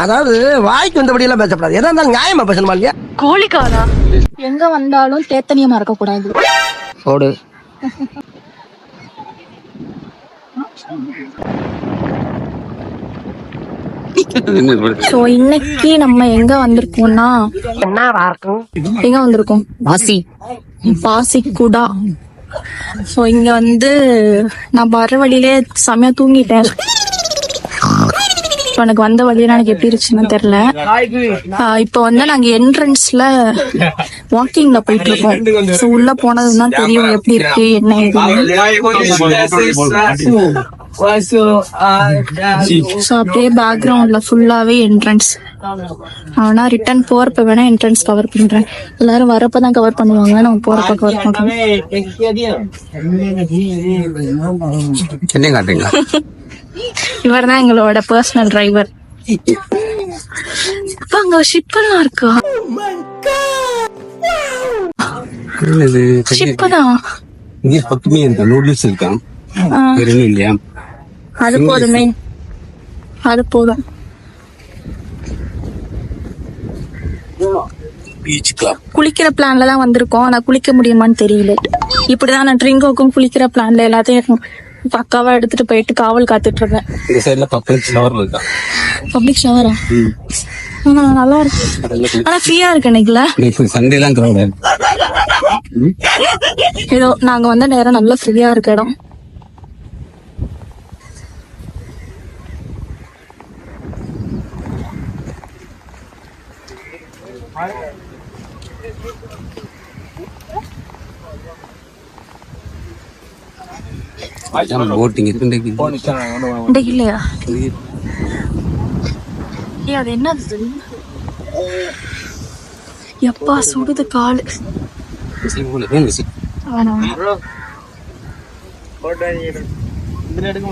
அதாவது வாய்க்கு வந்தபடி எல்லாம் பேசப்படாது. எதா இருந்தாலும் நியாயமா பேசணுமா இல்லையா? கோழிக்காலா எங்க வந்தாலும் தேத்தனியமா இருக்க கூடாது. ஓடு. சோ இன்னைக்கு நம்ம எங்க வந்திருக்கோம்னா எங்க வந்திருக்கோம்? பாசி குடா. சோ இங்க வந்து நான் வர வழியிலே செமையா தூங்கிட்டேன். எனக்கு வந்த வழியில எனக்கு எப்படி இருந்துச்சுன்னு தெரியல. இப்ப வந்து நாங்க என்ட்ரன்ஸ்ல வாக்கிங்ல போயிட்டு இருக்கோம். சோ உள்ள போனதுதான் தெரியும் எப்படி இருக்கு என்ன. அப்படியே பேக்ரவுண்ட்ல ஃபுல்லாவே என்ட்ரன்ஸ். ஆனா ரிட்டர்ன் போறப்ப வேணா என்ட்ரன்ஸ் கவர் பண்றேன். எல்லாரும் வரப்பதான் கவர் பண்ணுவாங்க, நம்ம போறப்ப கவர் பண்றோம். இவர் தான் எங்களோட பர்சனல் டிரைவர். அங்க ஷிப் எல்லாம் இருக்கா? ஷிப் தான். அது போதுமே, அது போதும். குளிக்கிற பிளான்ல தான் வந்திருக்கோம். ஆனா குளிக்க முடியுமான்னு தெரியல. இப்படிதான் நான் ட்ரிங்கோக்கும் குளிக்கிற பிளான்ல எல்லாத்தையும் பக்காவா எடுத்துட்டு போயிட்டு காவல் காத்துட்டு இருக்கேன். இந்த சைடுல பப்ளிக் ஷவர் இருக்கா? பப்ளிக் ஷவரா? நல்லா இருக்கு. ஆனா ஃப்ரீயா இருக்கு இன்னைக்குல. சண்டேலாம் கிரவுட். ஏதோ நாங்க வந்த நேரம் நல்லா ஃப்ரீயா இருக்க இடம். இல்லையா? அது என்னது? எப்பா சுடுது காலு. இதுல எடுக்க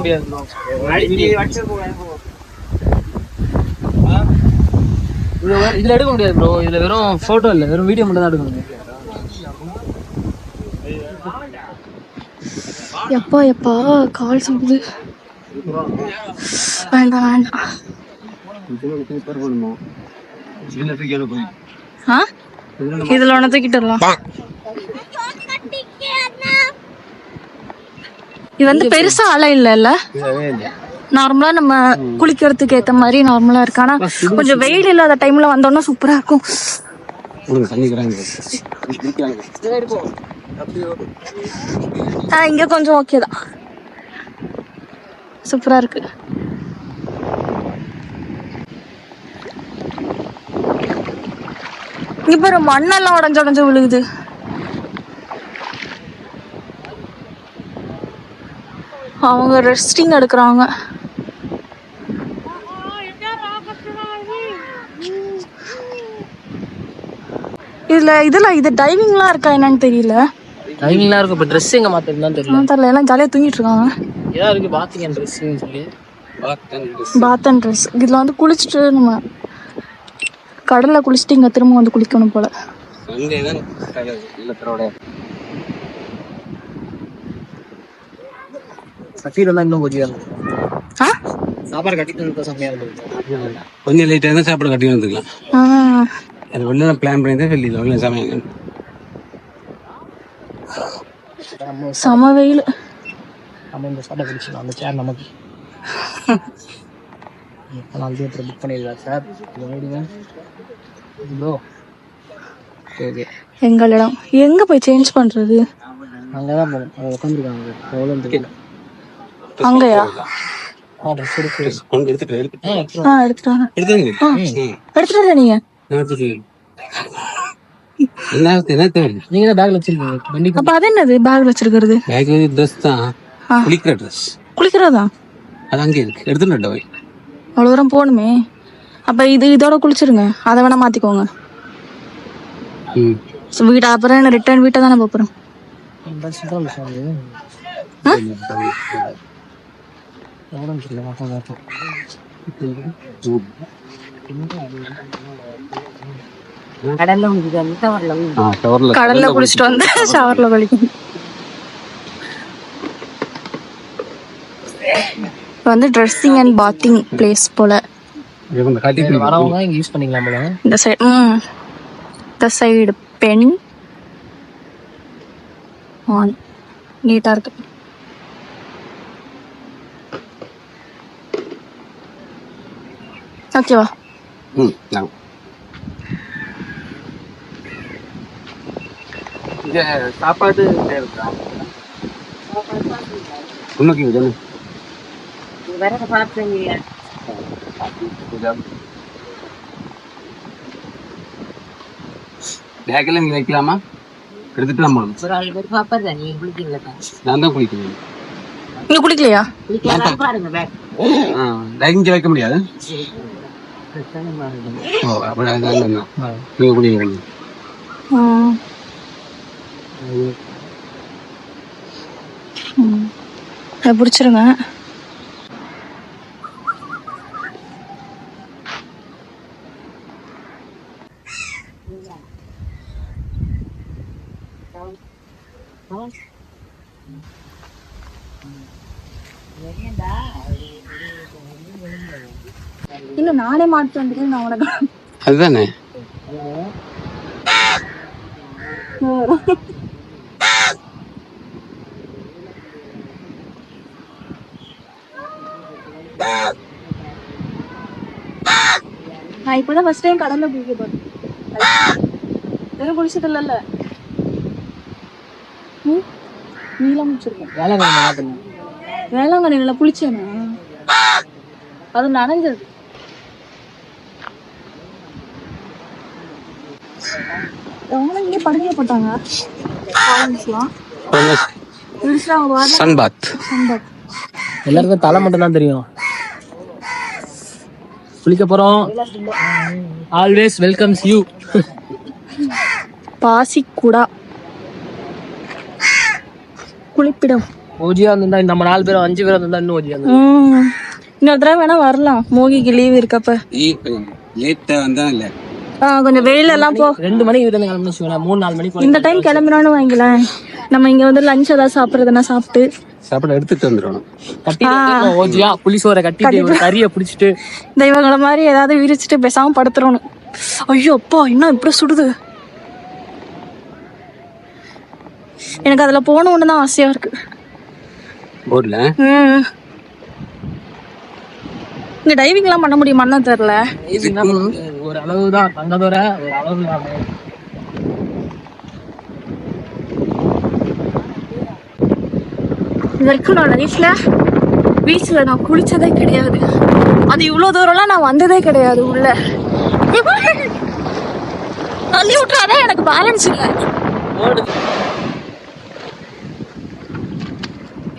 முடியாது ப்ரோ. இதுல வெறும் போட்டோ இல்ல, வெறும் வீடியோ மட்டும் தான் எடுக்கணும். எப்பா எப்பா கால் சுடுது. வேண்டாம் வேண்டாம். இதுல ஒண்ணு தூக்கிட்டுலாம். இது வந்து பெருசா அலை இல்ல. நார்மலா நம்ம குளிக்கிறதுக்கு ஏத்த மாதிரி நார்மலா இருக்கு. ஆனா கொஞ்சம் வெயில் இல்லாத டைம்ல வந்தோம்னா சூப்பரா இருக்கும். இங்க கொஞ்சம் ஓகே தான், சூப்பரா இருக்கு. இங்க பாரு, மண்ணெல்லாம் உடஞ்சு விழுகுது. அவங்க ரெஸ்டிங் எடுக்கிறாங்க. இது டைவிங்லாம் இருக்கா என்னன்னு தெரியல. டைவிங்லாம் இருக்கு. இப்ப ட்ரெஸ் எங்க மாத்திருந்தான்னு தெரியல. எல்லாம் ஜாலியா தூங்கிட்டு இருக்காங்க. ஏதா இருக்கு பாத்திங்க ட்ரெஸ் சொல்லி. பாத் அண்ட் ட்ரெஸ். இதுல வந்து குளிச்சுட்டு நம்ம கடல்ல குளிச்சுட்டு இங்க திரும்ப வந்து குளிக்கணும் போல. இன்னும் சாப்பாடு கட்டிட்டு செம்மையா இருந்தது. கொஞ்சம் லேட்டா இருந்தா சாப்பாடு கட்டி வந்துக்கலாம். அது உள்ள பிளான் பண்ணி தான் வெளியில உள்ள சமையல். சம வெயில். நம்ம இந்த சாப்பாடு குடிச்சோம். அந்த சேர் நமக்கு புக் பண்ணிடலாம் சார். எங்களிடம் எங்க போய் சேஞ்ச் பண்றது? அங்கதான் போகணும். உட்காந்துருக்காங்க. அங்கயா? நீங்க நீங்க பேக்ல வச்சிருக்கீங்க. அப்ப அது என்னது பேக்ல வச்சிருக்கிறது? ட்ரெஸ் தான், குளிக்கிற ட்ரெஸ். குளிக்கிறதா? அது அங்கே இருக்கு, எடுத்துட்டு போய். அவ்வளவு தூரம் போகணுமே. அப்ப இதோட குளிச்சிருங்க, அதை வேணா மாத்திக்கோங்க. வீட்டை அப்புறம் என்ன ரிட்டர்ன் வீட்டை தானே போறோம். ஷவர்ல கடல்ல குளிச்சுட்டு வந்து ஷவர்ல குளிக்கணும். இப்போ வந்து ட்ரெஸ்ஸிங் அண்ட் பாத்திங் பிளேஸ் போல. வரவங்க இங்க யூஸ் பண்ணிக்கலாம் போல. இந்த சைடு இந்த சைடு பென் ஆன் நீட்டா இருக்கு. ஓகேவா? இங்க சாப்பாடு இருக்கா? உனக்கு இது பேக்கில் இங்கே வைக்கலாமா? எடுத்துட்டு நம்ம நான் தான் குளிக்கணும். நீங்க குளிக்கலையா? இங்கே வைக்க முடியாது. ஓ அப்படி நீங்க குளிக்கிறீங்க. பிடிச்சிருங்க. இல்ல நானே மாட்டு வந்துட்டு நான் உனக்கு அதுதானே நான் இப்பதான் ஃபர்ஸ்ட் டைம் கடல்ல குளிக்க போறேன். குளிச்சது இல்ல. நீலாம் முடிச்சிருக்கேன். வேளாங்கண்ணில குளிச்சேனா? அது நனைஞ்சது. இங்கே படுக்கைய போட்டாங்க. சன்பாத். எல்லாருக்கும் தலை மட்டும் தான் தெரியும். குளிக்க போறோம். Always welcomes you. பாசிக்குடா குளிப்பிடம். ஓஜியா இருந்தா நம்ம 4 பேரும் 5 பேரும் இருந்தா இன்னும் ஓஜியா. இன்னொரு தடவை வேணா வரலாம். மோகிக்கு லீவ் இருக்கப்ப. லேட்டா வந்தா இல்ல. கொஞ்சம் வெயில் எல்லாம் போ. 2 மணிக்கு வீட்டுல கிளம்பணும் வச்சுக்கோங்க. 3-4 மணிக்கு இந்த டைம் கிளம்பினோன்னு வாங்கிக்கலாம். நம்ம இங்க வந்து லஞ்ச் ஏதாவது சாப்பிடுறதுன்னா சாப்பிட்டு சாப்பாடு எடுத்துட்டு வந்துடணும். ஓஜியா புளிசோரை கட்டிட்டு கறியை பிடிச்சிட்டு தெய்வங்களை மாதிரி ஏதாவது விரிச்சிட்டு பேசாம படுத்துறணும். ஐயோ அப்பா இன்னும் இப்படி சுடுது. எனக்கு அதுல போகணும்னு தான் ஆசையா இருக்கு. போட்ல இங்க டைவிங் எல்லாம் பண்ண முடியுமான்னு தெரியல. ஒரு அளவுதான் தங்கதோட ஒரு அளவு. இது வரைக்கும் நான் லைஃப்ல பீச்ல நான் குளிச்சதே கிடையாது. அது இவ்வளவு தூரம்லாம் நான் வந்ததே கிடையாது. உள்ள தள்ளி விட்டுறாதான் எனக்கு பேலன்ஸ் இல்லை.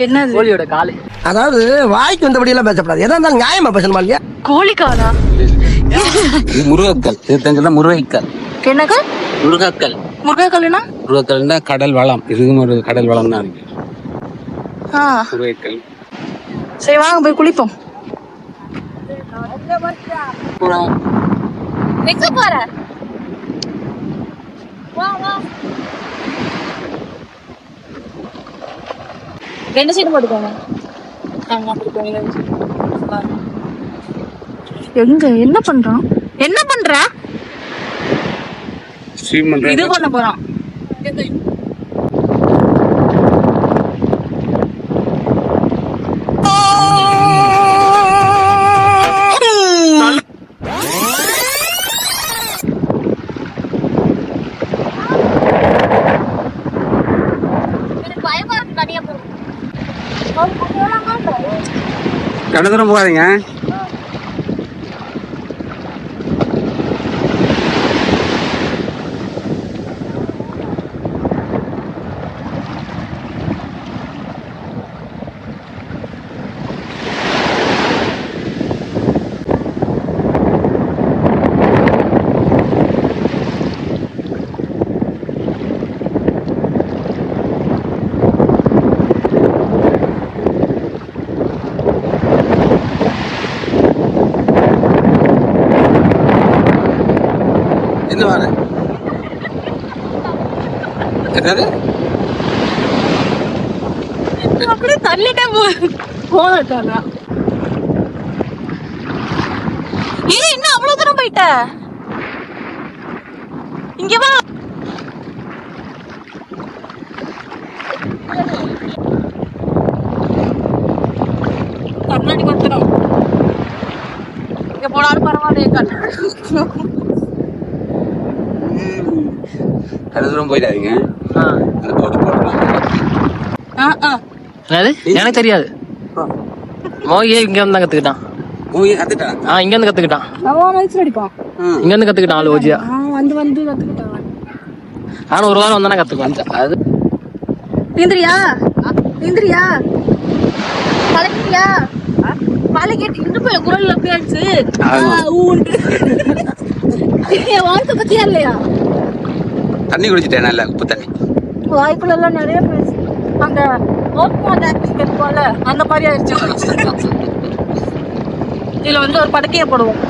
என்னது கோழியோட காலு? அதாவது வாய்க்கு வந்தபடி எல்லாம் பேசப்படாது. எதா இருந்தாலும் நியாயமா பேசணுமா இல்லையா? கோழிக்காலா? முருகக்கல். இது முருகைக்கல். என்னக்கல்? முருகக்கல். முருகக்கல்னா? முருகக்கல்னா கடல் வளம். இதுவும் ஒரு கடல் வளம் தான் இருக்கு. முருகைக்கல். சரி வாங்க போய் குளிப்போம். எங்க போற? வா வா. 2 சைடு போட்டுக்கோங்க. எங்க என்ன பண்றான்? என்ன பண்ற? இது பண்ண போறான். கடத்தரம் போகாதீங்க. என்ன வாங்க என்னது அப்படியே தள்ளிட்டே போகட்டானா? ஏய் என்ன அவ்வளவு தூரம் போயிட்ட? இங்க வா. கண்ணாடி மாத்திரம் இங்க போனாலும் பரவாயில்லையே. அது தூரம் போயிடாதீங்க. அந்த போட்டு போடலாம். எனக்கு தெரியாது. மோகியே இங்க வந்து கத்துக்கிட்டான். இங்க இருந்து கத்துக்கிட்டான். இங்க இருந்து கத்துக்கிட்டான் ஆளு ஓஜியா. வந்து கத்துக்கிட்டான். ஆனா ஒரு வாரம் வந்தானே கத்துக்குவான். அது நீந்திரியா பழகியா பழகிட்டு இருந்து போய் குரல்ல பேச்சு வாழ்க்கை பத்தியா இல்லையா? தண்ணி குடிச்சிட்டேன், நல்ல உப்பு தண்ணி. வாய்ப்புல எல்லாம் நிறைய பேசு. அந்த போல அந்த மாதிரி ஆயிடுச்சு. இதுல வந்து ஒரு படுக்கைய போடுவோம்,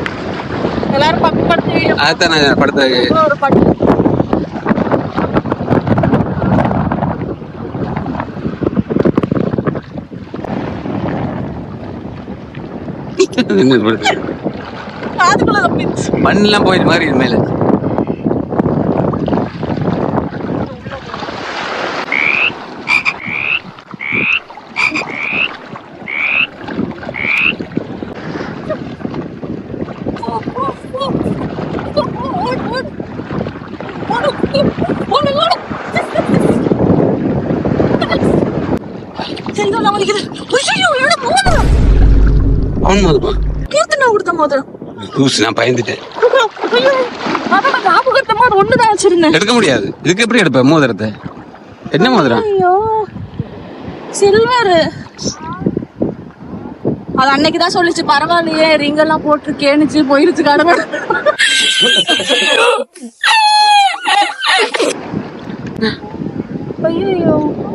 எல்லாரும் படுத்து அதான் படுத்த ஒரு படுக்கை. மண்ணெல்லாம் போயிட்டு மாதிரி இது மேல. நான் பயந்துட்டேன். எடுக்க முடியாது. இதுக்கு எப்படி எடுப்ப மோதிரத்தை? என்ன மோதிரம்? சில்வர். அது அன்னைக்குதான் சொல்லிச்சு, பரவாயில்லையே ரிங் எல்லாம் போட்டு கேணுச்சு போயிருச்சு கடமை.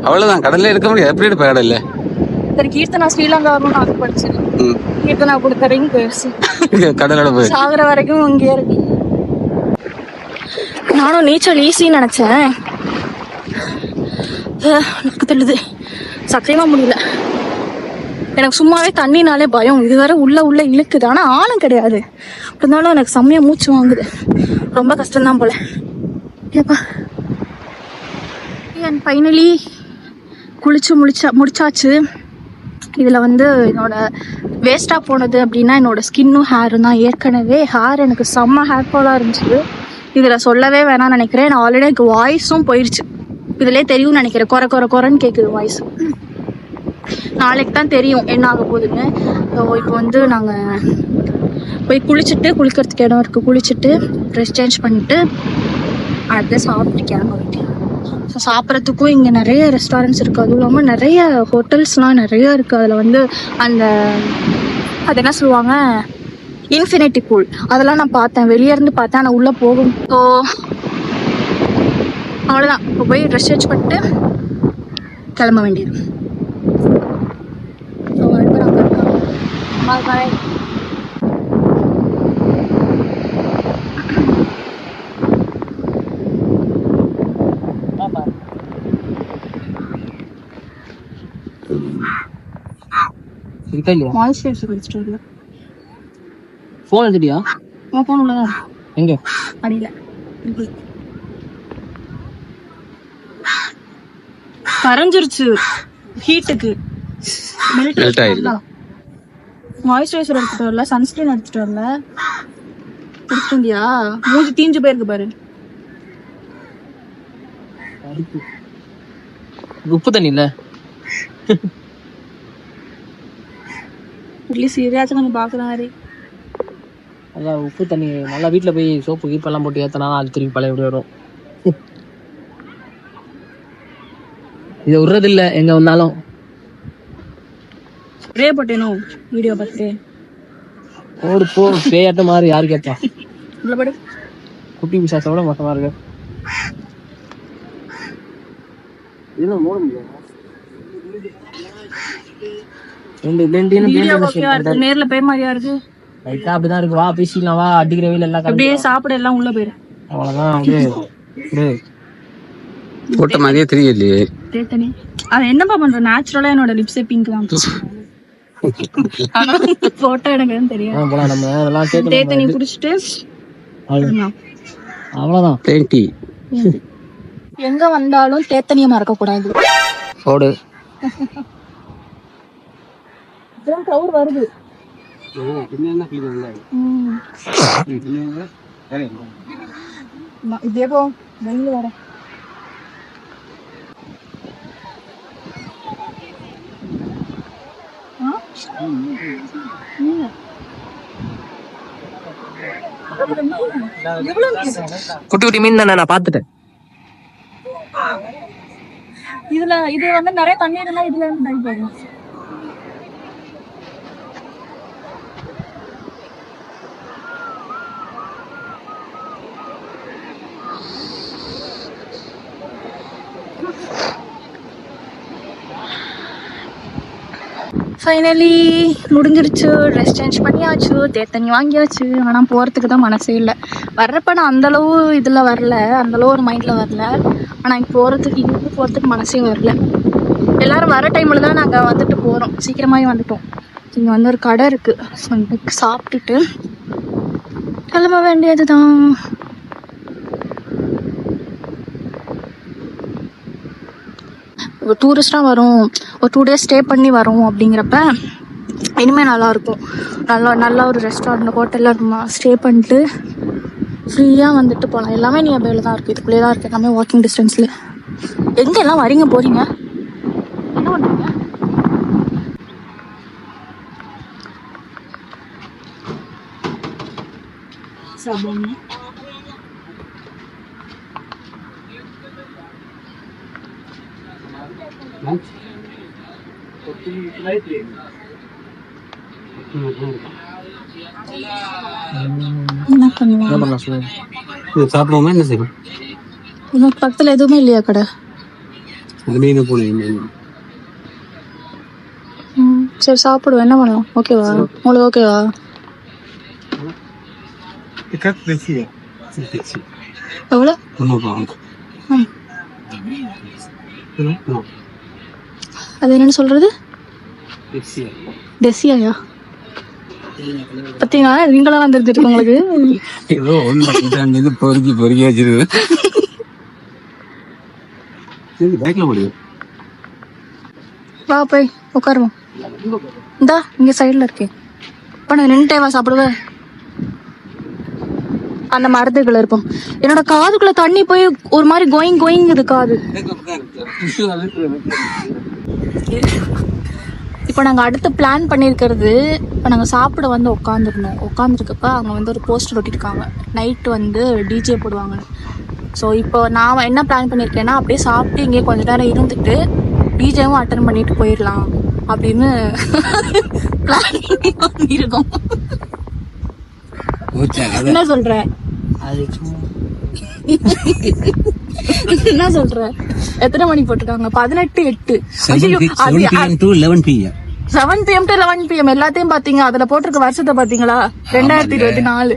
அவ்வளவுதான், கடல்ல எடுக்க முடியாது. எப்படி எடுப்ப கடல்ல? சரி, கீர்த்தனா ஸ்ரீலங்கா வரணும்னு ஆசைப்படுச்சு. கீர்த்தனா கொடுத்த ரிங் போயிடுச்சு. கடலோட போய் சாகுற வரைக்கும் இங்கே இருக்கு. நானும் நீச்சல் ஈஸின்னு நினைச்சேன். தெரியல, சத்தியமா முடியல. எனக்கு சும்மாவே தண்ணினாலே பயம். இது வேற உள்ள இழுக்குது, ஆனா ஆழம் கிடையாது. இருந்தாலும் எனக்கு செம்மையா மூச்சு வாங்குது. ரொம்ப கஷ்டம்தான் போல. ஏப்பா ஃபைனலி குளிச்சு முடிச்சாச்சு. இதுல வந்து என்னோட வேஸ்டா போனது அப்படின்னா என்னோட ஸ்கின்னும் ஹேரும் தான். ஏற்கனவே ஹேர் எனக்கு செம்ம ஹேர் ஃபாலா இருந்துச்சு. இதுல சொல்லவே வேணாம்னு நினைக்கிறேன். நான் ஆல்ரெடி எனக்கு வாய்ஸும் போயிடுச்சு. இதுலயே தெரியும்னு நினைக்கிறேன், குறைன்னு கேக்குது வாய்ஸ். நாளைக்கு தான் தெரியும் என்ன ஆக போகுதுன்னு. இப்போ வந்து நாங்கள் போய் குளிக்கிறதுக்கு இடம் இருக்குது. குளிச்சுட்டு ட்ரெஸ் சேஞ்ச் பண்ணிட்டு அடுத்து சாப்பிட்டு கிளம்ப வேண்டியது. ஸோ சாப்பிட்றதுக்கும் இங்கே நிறைய ரெஸ்டாரண்ட்ஸ் இருக்குது. அதுவும் இல்லாமல் நிறைய ஹோட்டல்ஸ்லாம் நிறைய இருக்குது. அதில் வந்து அந்த அது என்ன சொல்லுவாங்க, இன்ஃபினிட்டி பூல், அதெல்லாம் நான் பார்த்தேன், வெளியே இருந்து பார்த்தேன். ஆனால் உள்ளே போகும். ஸோ அவ்வளோதான். இப்போ போய் ட்ரெஸ் சேஞ்ச் பண்ணிட்டு கிளம்ப வேண்டியது. Bye. போன் எடுத்துட்டியா? போன் உள்ளதா? எங்க? அடியில கரைஞ்சிருச்சு ஹீட்டுக்கு. மாய்ஸ்சரைசர் எடுத்துட்டு வரல, சன்ஸ்கிரீன் எடுத்துட்டு வரல. எடுத்துட்டியா? மூஞ்சி தீஞ்சு போயிருக்கு பாரு. உப்பு தண்ணி இல்ல சீரியாச்சும் கொஞ்சம் பாக்குற மாதிரி. அதான் உப்பு தண்ணி நல்லா வீட்டுல போய் சோப்பு கீப்பெல்லாம் போட்டு ஏத்தனா அது திரும்பி பழைய எப்படி வரும். இதை விடுறது இல்ல எங்க வந்தாலும். ரே போட்டேனோ வீடியோ பார்த்து ஓடு போ. பேயாட்ட மாதிரி யாரு கேட்டா? குட்டி பிசாசோட மோசமா இருக்கு. நேர்ல போய் மாதிரியா இருக்கு. அப்படிதான் இருக்கு. வா பேசிக்கலாம், வா. அடிக்கிற வெயில் எல்லாம் அப்படியே சாப்பிட எல்லாம் உள்ள போயிரு. அவ்வளவுதான். அப்படியே போட்ட மாதிரியே தெரியலையே. தேத்தனி அது என்னப்பா பண்ற? நேச்சுரலா என்னோட லிப்ஸே பிங்க் தான். ஆனா போட்டோ எனக்கு எதுவும் தெரியாது. போலாம் நம்ம அதெல்லாம் கேட்கணும். தேத்தனி குடிச்சிட்டு அவ்வளவுதான். தேன்டி எங்க வந்தாலும் தேத்தனியை மறக்க கூடாது. ஓடு. கிரௌட் வருது. இதே போ வெளியில வர. குட்டி குட்டி மீன் தானே, நான் பாத்துட்டேன். இதுல இது வந்து நிறைய தண்ணி இருந்தா இதுல இருந்து டைப் ஆகும். ஃபைனலி முடிஞ்சிருச்சு. ட்ரெஸ் சேஞ்ச் பண்ணியாச்சு, தேத்தண்ணி வாங்கியாச்சு. ஆனால் போகிறதுக்கு தான் மனசே இல்லை. வர்றப்ப நான் அந்தளவு இதில் வரல, அந்தளவு ஒரு மைண்டில் வரல. ஆனால் இங்கே போகிறதுக்கு மனசே வரல. எல்லோரும் வர டைமில் தான் நாங்கள் வந்துட்டு போகிறோம். சீக்கிரமாகவே வந்துட்டோம். இங்கே வந்து ஒரு கடை இருக்குது. ஸோ சாப்பிட்டுட்டு கிளம்ப வேண்டியது தான். ஒரு டூரிஸ்டாக வரும், ஒரு 2 days ஸ்டே பண்ணி வரோம் அப்படிங்கிறப்ப இனிமேல் நல்லாயிருக்கும். நல்லா ஒரு ரெஸ்டாரண்ட் ஹோட்டலில் ஸ்டே பண்ணிட்டு ஃப்ரீயாக வந்துட்டு போகலாம். எல்லாமே நீ அவையில் தான் இருக்குது, இதுக்குள்ளே தான் இருக்குது. எல்லாமே வாக்கிங் டிஸ்டன்ஸில். எங்கே எல்லாம் வரீங்க போகிறீங்க? என்ன பண்ணுறீங்க? சாப்பிடுங்க. என்ன பண்ணுவோம்? சாப்பிடுவோமா என்ன செய்வோம்? உனக்கு பக்கத்துல எதுவுமே இல்லையா கடை? மீன் போனேன். சரி சாப்பிடுவோம். என்ன பண்ணுவோம்? ஓகேவா உங்களுக்கு? ஓகேவா? எவ்வளோ? அது என்னன்னு சொல்றது? டெசியாயா? பார்த்தீங்களா, நீங்களாம் வந்துருக்கு உங்களுக்கு. ஏதோ ஒன்று பொறுக்கி வச்சிருக்கு. பேக்ல முடியும். வா போய் உட்காருவோம். இந்தா இங்கே சைடில் இருக்கேன். இப்போ நான் நின்றுட்டேவா சாப்பிடுவேன்? அந்த மரத்துக்குள்ள இருப்போம். என்னோட காதுக்குள்ள தண்ணி போய் ஒரு மாதிரி கோயிங் இது காது. இப்போ நாங்கள் அடுத்து பிளான் பண்ணியிருக்கிறது, இப்போ நாங்கள் சாப்பிட வந்து உட்காந்துருக்கப்ப அவங்க வந்து ஒரு போஸ்டர் ஒட்டிருக்காங்க, நைட்டு வந்து டிஜே போடுவாங்க. ஸோ இப்போ நான் என்ன பிளான் பண்ணியிருக்கேன்னா, அப்படியே சாப்பிட்டு இங்கே கொஞ்ச நேரம் இருந்துட்டு டிஜேவும் அட்டன் பண்ணிட்டு போயிடலாம் அப்படின்னு பிளான் பண்ணியிருக்கோம். என்ன சொல்ற? என்ன சொல்ற? எத்தனை மணி போட்டுருக்காங்க? 18:08. 7 to 11 PM. 7 PM to 11 PM எல்லாத்தையும் பாத்தீங்க? அதுல போட்டிருக்க வருஷத்தை பாத்தீங்களா? 2024.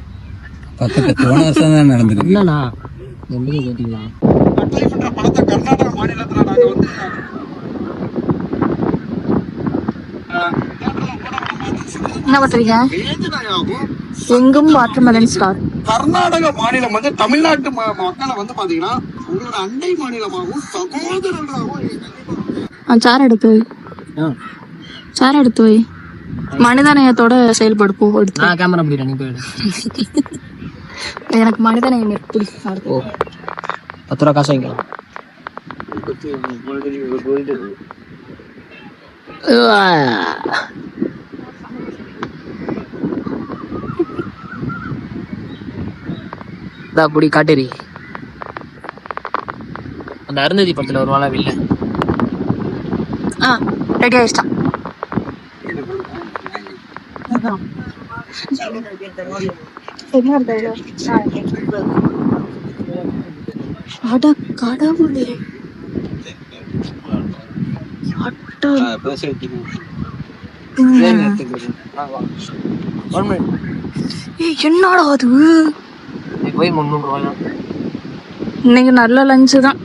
போன வருஷம் தான் நடந்திருக்கு. என்னண்ணா எப்படி கேட்டீங்களா? என்ன பண்றீங்க? எங்கும் வாட்டர்மெலன் ஸ்டார். கர்நாடக மாநிலம் வந்து தமிழ்நாட்டு மக்களை வந்து பாத்தீங்கன்னா உங்களோட அண்டை மாநிலமாகவும் சகோதரர்களாகவும் சார் எடுத்து வை. மனிதநேயத்தோட செயல்படுப்போம். நான் கேமரா பிடிக்கிறேன், நீ போயிடு. எனக்கு மனிதநேயம் பிடிக்கும். 10 ரூபா காசு வாங்கிக்கலாம். அப்படி காட்டேரி அந்த அருந்ததி படத்துல வருவாளா வில்ல. ரெடி ஆயிடுச்சா? கடவுளே, என்னடா அது? போய் 300 ரூபாய். இன்னைக்கு நல்ல லஞ்சு தான்.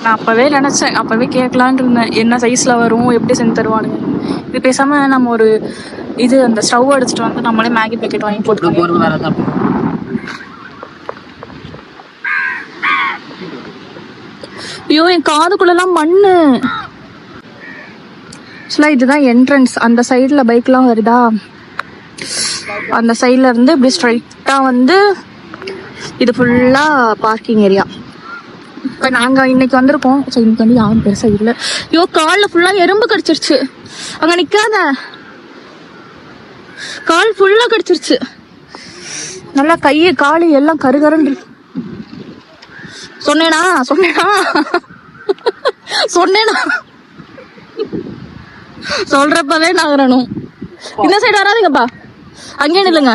நான் அப்பவே நினைச்சேன், அப்பவே கேட்கலான் இருந்தேன் என்ன சைஸ்ல வரும், எப்படி செஞ்சு தருவானுங்க. இது பேசாம நம்ம ஒரு இது அந்த ஸ்டவ் அடிச்சுட்டு வந்து நம்மளே மேகி பேக்கெட் வாங்கி போட்டுருவோம். ஐயோ என் காதுக்குள்ளலாம் மண்ணு. ஆக்சுவலா இதுதான் என்ட்ரன்ஸ். அந்த சைடுல பைக்லாம் வருதா, அந்த சைட்ல இருந்து இப்படி ஸ்ட்ரைட்டா வந்து இது ஃபுல்லா பார்க்கிங் ஏரியா. இப்போ நாங்கள் இன்னைக்கு வந்திருக்கோம். ஸோ இன்னைக்கு வந்து யாரும் பெருசாக இல்லை. ஐயோ காலில் ஃபுல்லாக எறும்பு கடிச்சிருச்சு. அங்கே நிற்காத, கால் ஃபுல்லாக கடிச்சிருச்சு. நல்லா கையை காலு எல்லாம் கருகரன்னு. சொன்னேனா சொன்னேனா சொன்னேனா சொல்றப்பவே நகரணும். இந்த சைடு வராதுங்கப்பா, அங்கே நில்லுங்க.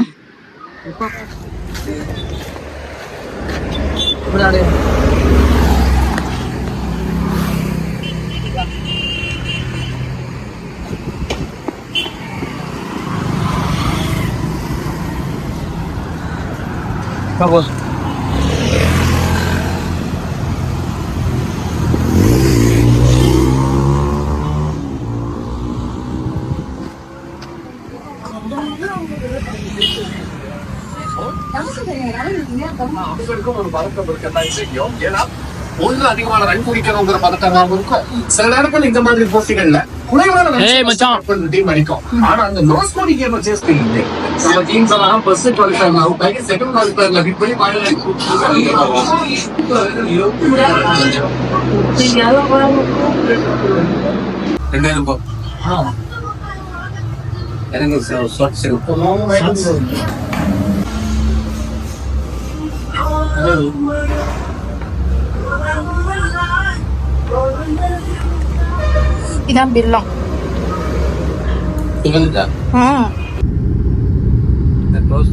அவங்களுக்கும் ஒரு பதக்கம் இருக்கதான் செய்யும். ஏன்னா ஒன்று அதிகமான ரன் குடிக்கணுங்கிற பதக்கமாக இருக்கும். சில நேரங்கள் இந்த மாதிரி போட்டிகள்ல குறைவான டீம் அடிக்கும். ஆனா அந்த லோ ஸ்கோரிங் கேம் சேஸ் பண்ணி சில டீம்ஸ் எல்லாம் ஃபர்ஸ்ட் குவாலிஃபயர் அவுட் ஆகி செகண்ட் குவாலிஃபயர்ல வின் பண்ணி ஃபைனல் இதான் பில்லம். க்ளோஸ்